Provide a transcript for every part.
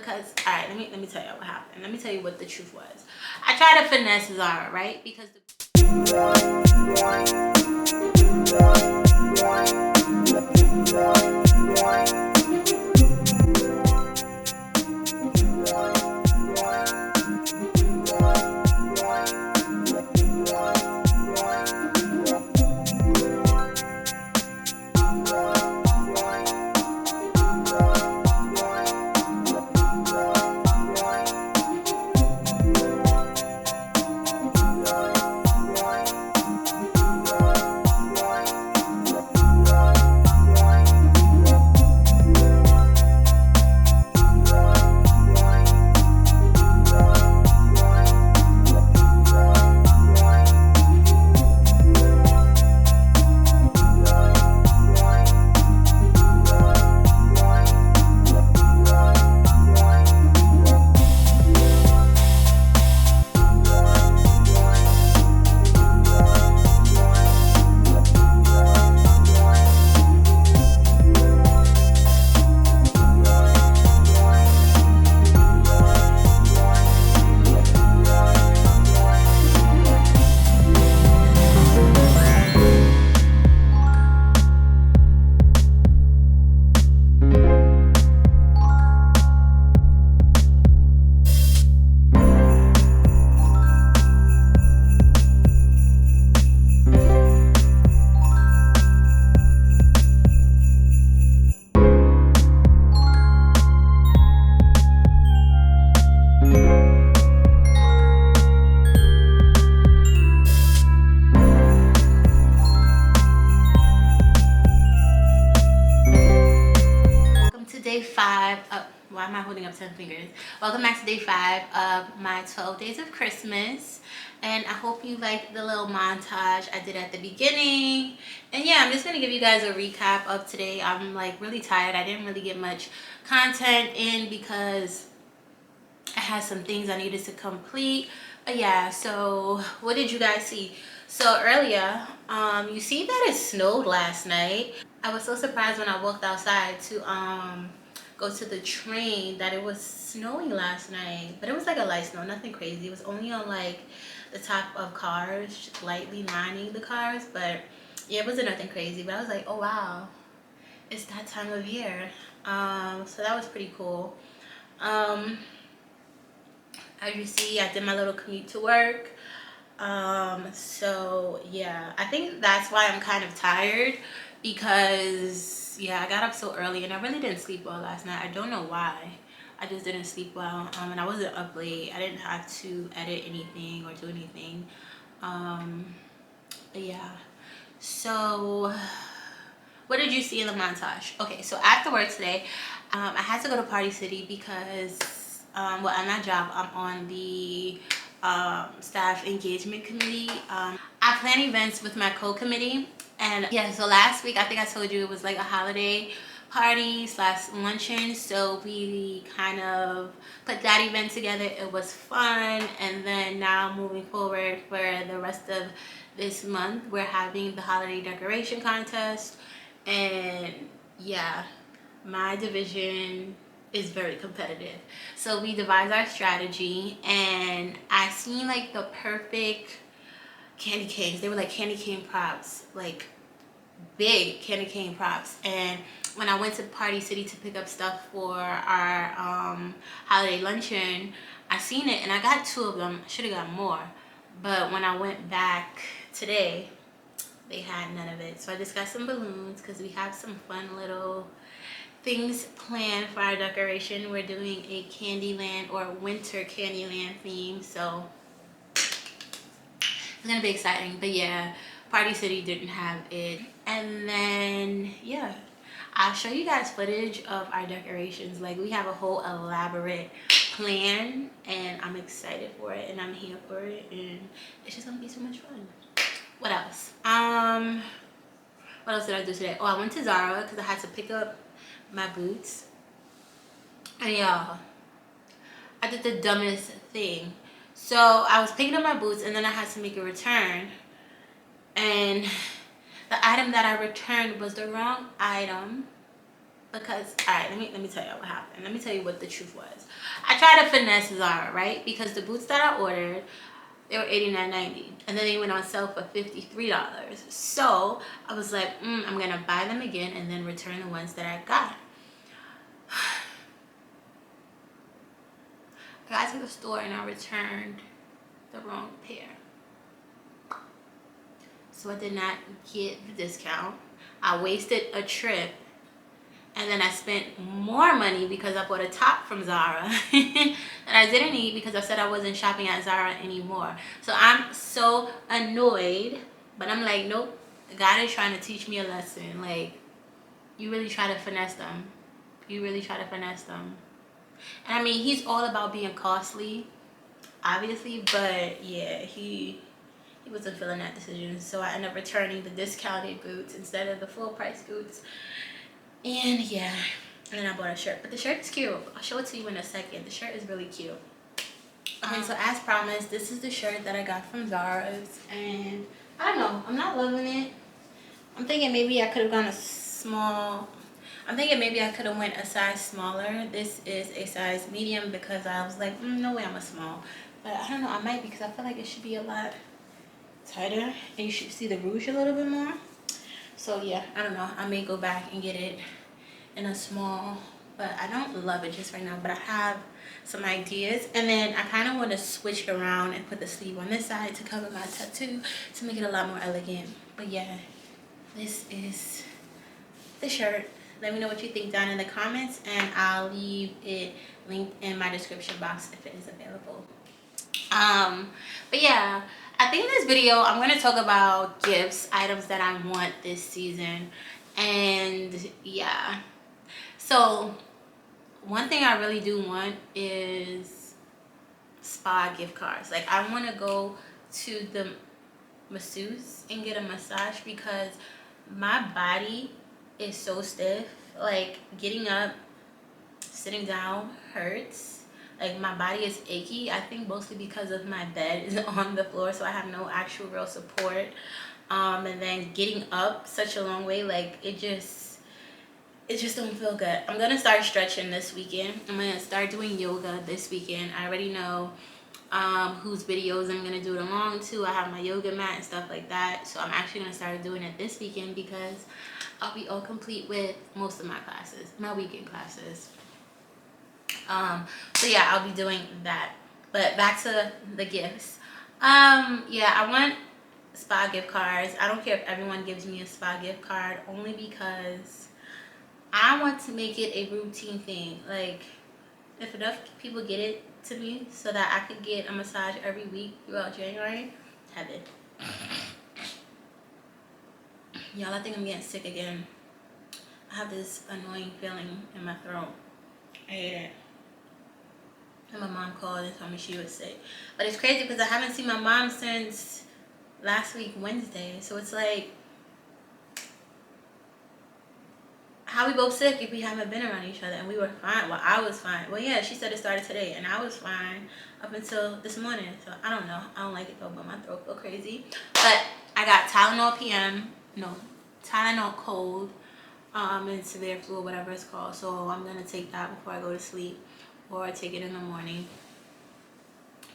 because, all right, let me tell you what happened. Let me tell you what the truth was. I tried to finesse Zara, right? Because day 5 of, why am I holding up 10 fingers? Welcome back to day 5 of my 12 days of Christmas, and I hope you liked the little montage I did at the beginning. And yeah, I'm just gonna give you guys a recap of today. I'm like really tired. I didn't really get much content in because I had some things I needed to complete. But yeah, so what did you guys see? So earlier, you see that it snowed last night. I was so surprised when I walked outside to go to the train that it was snowing last night. But it was like a light snow, nothing crazy. It was only on like the top of cars, lightly lining the cars. But yeah, it wasn't nothing crazy. But I was like, oh wow, it's that time of year. So that was pretty cool. As you see, I did my little commute to work. So yeah, I think that's why I'm kind of tired, because yeah, I got up so early and I really didn't sleep well last night. I don't know why. I just didn't sleep well. And I wasn't up late. I didn't have to edit anything or do anything. But yeah. So what did you see in the montage? Okay, so after work today, I had to go to Party City because well, at my job, I'm on the staff engagement committee. I plan events with my co-committee, and yeah, so last week I think I told you it was like a holiday party slash luncheon, so we kind of put that event together. It was fun, and then now moving forward for the rest of this month, we're having the holiday decoration contest. And yeah, my division is very competitive, so we devised our strategy, and I seen like the perfect candy canes. They were like candy cane props, like big candy cane props. And when I went to Party City to pick up stuff for our holiday luncheon, I seen it and I got 2 of them. I should have got more, but when I went back today, they had none of it. So I just got some balloons because we have some fun little things planned for our decoration. We're doing a Candyland or winter Candyland theme, so it's gonna be exciting. But yeah, Party City didn't have it. And then yeah, I'll show you guys footage of our decorations. Like, we have a whole elaborate plan, and I'm excited for it, and I'm here for it, and it's just gonna be so much fun. What else? What else did I do today? Oh, I went to Zara because I had to pick up my boots. And y'all, I did the dumbest thing. So I was picking up my boots, and then I had to make a return, and the item that I returned was the wrong item. Because all right, let me tell you what happened. Let me tell you what the truth was. I tried to finesse Zara, right? Because the boots that I ordered, they were $89.90, and then they went on sale for $53. So I was like, I'm gonna buy them again and then return the ones that I got. I got to the store and I returned the wrong pair. So I did not get the discount. I wasted a trip, and then I spent more money because I bought a top from Zara that I didn't need because I said I wasn't shopping at Zara anymore. So I'm so annoyed, but I'm like, nope, God is trying to teach me a lesson. Like, you really try to finesse them. You really try to finesse them. And I mean, he's all about being costly, obviously, but yeah, he wasn't feeling that decision. So I ended up returning the discounted boots instead of the full price boots. And yeah, and then I bought a shirt. But the shirt is cute. I'll show it to you in a second. The shirt is really cute. Okay, so as promised, this is the shirt that I got from Zara's. And I don't know, I'm not loving it. I'm thinking maybe I could have gone a small. I'm thinking maybe I could have went a size smaller. This is a size medium because I was like, no way I'm a small. But I don't know, I might, because I feel like it should be a lot tighter. And you should see the ruche a little bit more. So yeah, I don't know. I may go back and get it in a small. But I don't love it just right now. But I have some ideas. And then I kind of want to switch it around and put the sleeve on this side to cover my tattoo to make it a lot more elegant. But yeah, this is the shirt. Let me know what you think down in the comments, and I'll leave it linked in my description box if it is available. But yeah, I think in this video I'm going to talk about gifts, items that I want this season. And yeah, so one thing I really do want is spa gift cards. Like, I want to go to the masseuse and get a massage because my body is so stiff. Like, getting up, sitting down hurts. Like, my body is achy. I think mostly because of my bed is on the floor, so I have no actual real support. And then getting up such a long way, like, it just don't feel good. I'm gonna start stretching this weekend. I'm gonna start doing yoga this weekend. I already know whose videos I'm gonna do it along to. I have my yoga mat and stuff like that. So I'm actually gonna start doing it this weekend because I'll be all complete with most of my classes, my weekend classes. So yeah, I'll be doing that. But back to the gifts. Yeah, I want spa gift cards. I don't care if everyone gives me a spa gift card, only because I want to make it a routine thing. Like, if enough people get it to me so that I could get a massage every week throughout January, heaven. Y'all, I think I'm getting sick again. I have this annoying feeling in my throat. I hate it. And my mom called and told me she was sick. But it's crazy because I haven't seen my mom since last week, Wednesday. So it's like, how we both sick if we haven't been around each other? And we were fine. Well, I was fine. Well, yeah, she said it started today, and I was fine up until this morning. So I don't know. I don't like it though, but my throat feel crazy. But I got Tylenol PM. No, Tylenol cold. And severe flu or whatever it's called. So I'm gonna take that before I go to sleep, or I take it in the morning.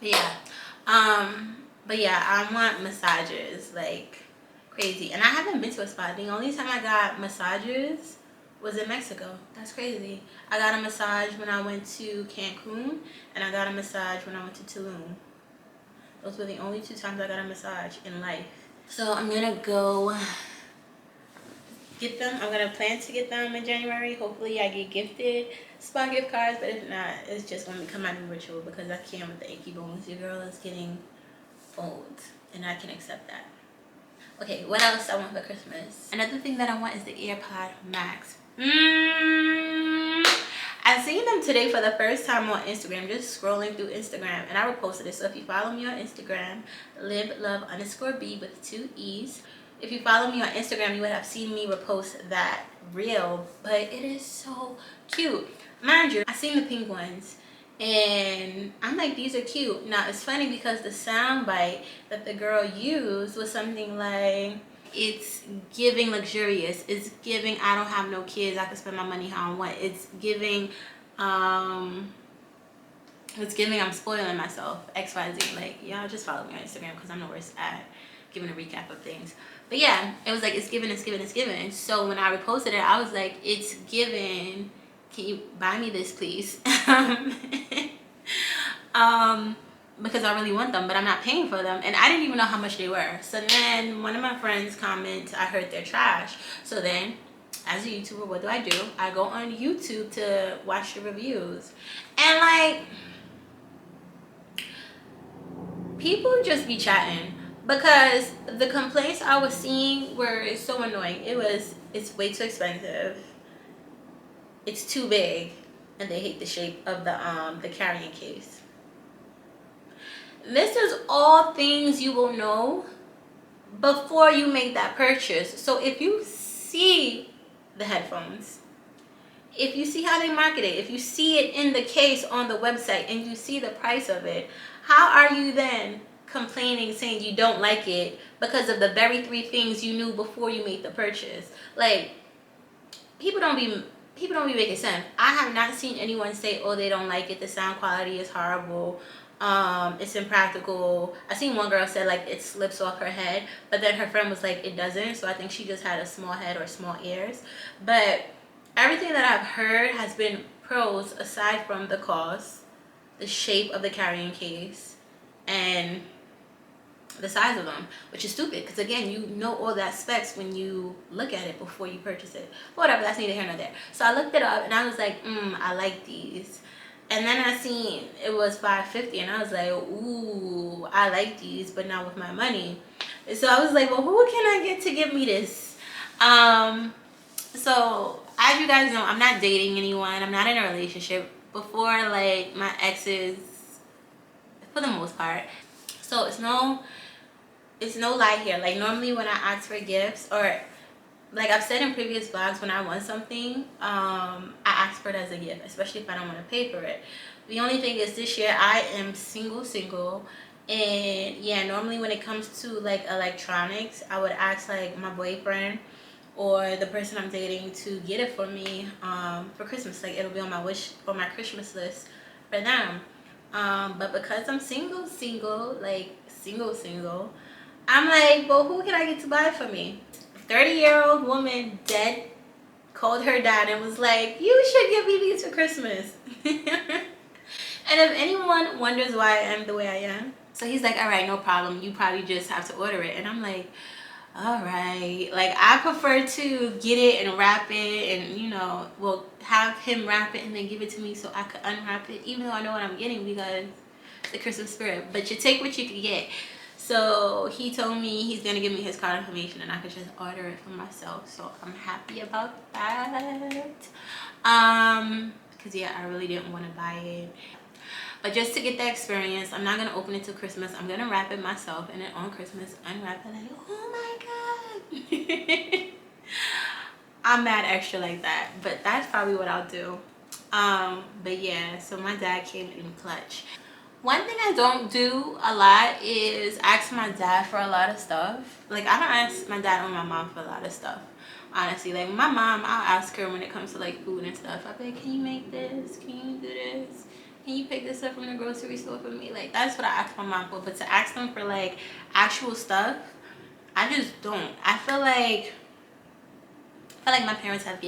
But yeah, I want massages like crazy. And I haven't been to a spa. The only time I got massages was in Mexico. That's crazy. I got a massage when I went to Cancun, and I got a massage when I went to Tulum. Those were the only 2 times I got a massage in life. So I'm gonna go get them. I'm gonna plan to get them in January. Hopefully I get gifted spa gift cards, but if not, it's just gonna become my new ritual because I can't with the achy bones. Your girl is getting old, and I can accept that. Okay, what else I want for Christmas? Another thing that I want is the AirPod Max. I seen them today for the first time on Instagram, just scrolling through Instagram, and I reposted it. So if you follow me on Instagram, livelove_b with 2 E's. If you follow me on Instagram, you would have seen me repost that reel, but it is so cute. Mind you, I seen the pink ones, and I'm like, these are cute. Now, it's funny because the sound bite that the girl used was something like, it's giving luxurious. It's giving I don't have no kids, I can spend my money how I want. It's giving I'm spoiling myself, XYZ. Like, y'all just follow me on Instagram because I'm the worst at giving a recap of things. But yeah, it was like, it's giving, it's giving, it's giving. So when I reposted it, I was like, it's giving, can you buy me this, please? Because I really want them, but I'm not paying for them. And I didn't even know how much they were. So then one of my friends comments, I heard they're trash. So then, as a YouTuber, what do? I go on YouTube to watch the reviews. And like, people just be chatting, because the complaints I was seeing were so annoying. It's way too expensive, it's too big, and they hate the shape of the carrying case. This is all things you will know before you make that purchase. So if you see the headphones, if you see how they market it, if you see it in the case on the website and you see the price of it, how are you then complaining, saying you don't like it because of the very 3 things you knew before you made the purchase? Like, people don't be making sense. I have not seen anyone say, oh, they don't like it, the sound quality is horrible, it's impractical. I seen one girl said like it slips off her head, but then her friend was like it doesn't, so I think she just had a small head or small ears. But everything that I've heard has been pros, aside from the cost, the shape of the carrying case, and the size of them, which is stupid because again, you know all that specs when you look at it before you purchase it. Whatever, that's neither here nor there. So I looked it up and I was like, I like these. And then I seen it was $550 and I was like, ooh, I like these, but not with my money. So I was like, well, who can I get to give me this? So as you guys know, I'm not dating anyone. I'm not in a relationship. Before, like, my exes, for the most part. So it's no lie here. Like, normally when I ask for gifts, or like I've said in previous vlogs, when I want something, I ask for it as a gift, especially if I don't want to pay for it. The only thing is, this year I am single, and yeah, normally when it comes to like electronics, I would ask like my boyfriend or the person I'm dating to get it for me for Christmas. Like, it'll be on my Christmas list for them. But because I'm single, I'm like, well, who can I get to buy it for me? 30-year-old woman dead called her dad and was like, you should give me these for Christmas. And if anyone wonders why I am the way I am, so he's like, all right, no problem, you probably just have to order it. And I'm like, all right. Like, I prefer to get it and wrap it, and well, have him wrap it and then give it to me so I could unwrap it, even though I know what I'm getting, because the Christmas spirit. But you take what you can get. So he told me he's gonna give me his card information and I could just order it for myself. So I'm happy about that. Because yeah, I really didn't want to buy it. But just to get the experience, I'm not gonna open it till Christmas. I'm gonna wrap it myself, and then on Christmas, unwrap it like, oh my god. I'm mad extra like that, but that's probably what I'll do. But yeah, so my dad came in clutch. One thing I don't do a lot is ask my dad for a lot of stuff. Like, I don't ask my dad or my mom for a lot of stuff, honestly. Like, my mom, I'll ask her when it comes to like food and stuff. I'll be like, can you make this? Can you do this? Can you pick this up from the grocery store for me? Like, that's what I ask my mom for. But to ask them for like actual stuff, I just don't. I feel like my parents have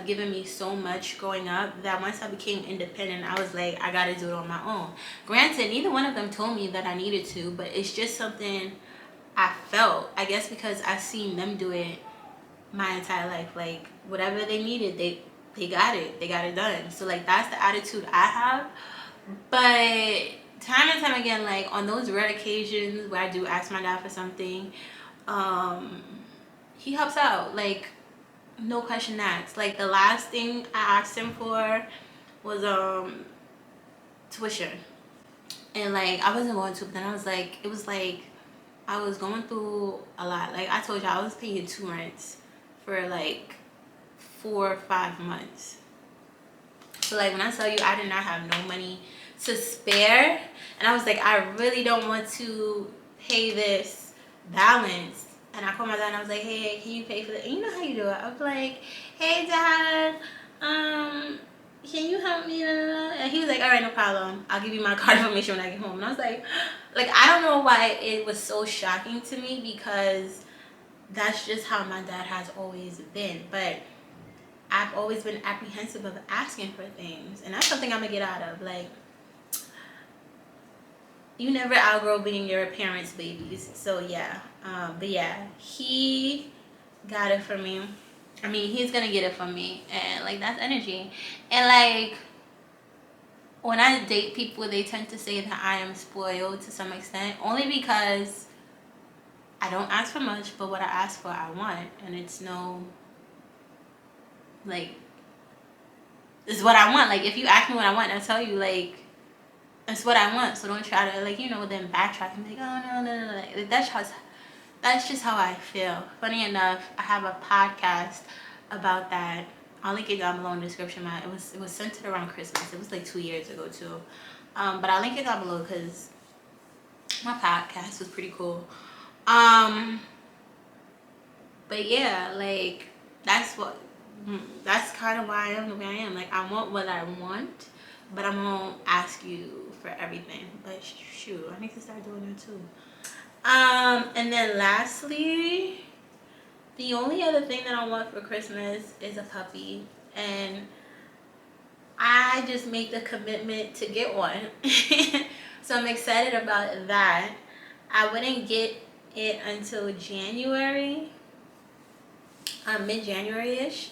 given me so much growing up that once I became independent, I was like, I gotta do it on my own. Granted, neither one of them told me that I needed to, but it's just something I felt. I guess because I've seen them do it my entire life. Like, whatever they needed, they got it. They got it done. So like, that's the attitude I have. But time and time again, like on those rare occasions where I do ask my dad for something, he helps out. Like, no question asked. Like, the last thing I asked him for was tuition, and like I wasn't going to, but then I was like, it was like I was going through a lot. Like I told you, I was paying 2 rents for like 4 or 5 months. So like, when I tell you I did not have no money to spare, and I was like, I really don't want to pay this balance. And I called my dad and I was like, hey, can you pay for that? And you know how you do it. I was like, hey dad, can you help me? And he was like, all right, no problem. I'll give you my card information when I get home. And I was like, I don't know why it was so shocking to me, because that's just how my dad has always been. But I've always been apprehensive of asking for things. And that's something I'm going to get out of. Like, you never outgrow being your parents' babies. So yeah. But yeah, he got it for me. I mean, he's gonna get it from me, and like, that's energy. And like, when I date people, they tend to say that I am spoiled to some extent, only because I don't ask for much, but what I ask for, I want. And it's no, like, it's what I want. Like, if you ask me what I want, I'll tell you, like, it's what I want. So don't try to, like, then backtrack and be like, oh no, no, no, no. Like, that's just how I feel. Funny enough, I have a podcast about that. I'll link it down below in the description. It was centered around Christmas. It was like 2 years ago too. But I'll link it down below because my podcast was pretty cool. But yeah, like, that's kind of why I am the way I am. Like, I want what I want, but I won't ask you for everything. But shoot, I need to start doing that too. And then lastly, the only other thing that I want for Christmas is a puppy. And I just make the commitment to get one. So I'm excited about that. I wouldn't get it until January, mid-January-ish.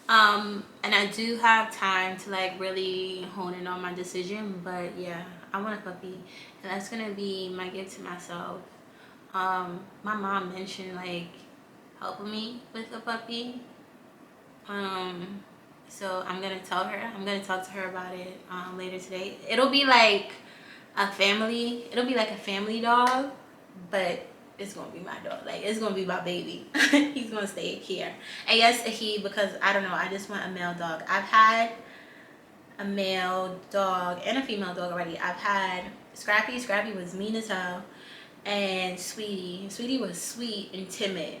And I do have time to like really hone in on my decision. But yeah, I want a puppy, and that's gonna be my gift to myself. My mom mentioned like helping me with a puppy. So I'm gonna tell her. I'm gonna talk to her about it later today. It'll be like a family. It'll be like a family dog, but it's gonna be my dog. Like, it's gonna be my baby. He's gonna stay here. And yes, a he, because I don't know. I just want a male dog. I've had a male dog and a female dog already. I've had Scrappy. Scrappy was mean as hell. And Sweetie was sweet and timid,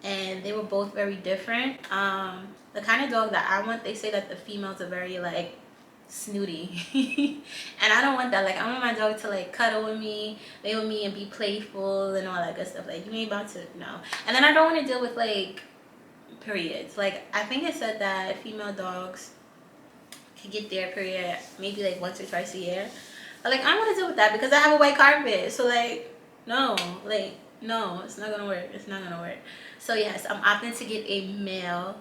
and they were both very different. The kind of dog that I want, they say that the females are very like snooty. And I don't want that. Like, I want my dog to like cuddle with me, lay with me, and be playful and all that good stuff. Like, you ain't about to, no. And then I don't want to deal with like periods. Like, I think it said that female dogs can get their period maybe like once or twice a year. But like, I don't want to deal with that because I have a white carpet. So like, no, like, no, it's not gonna work. It's not gonna work. So yes, I'm opting to get a male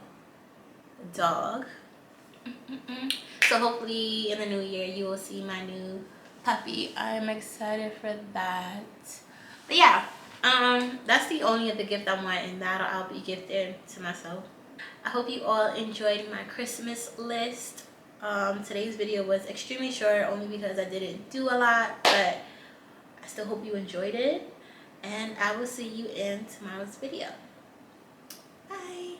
dog. So hopefully in the new year you will see my new puppy. I'm excited for that. But yeah, that's the only other gift I want, and that I'll be gifting to myself. I hope you all enjoyed my Christmas list. Today's video was extremely short, only because I didn't do a lot, but I still hope you enjoyed it, and I will see you in tomorrow's video. Bye.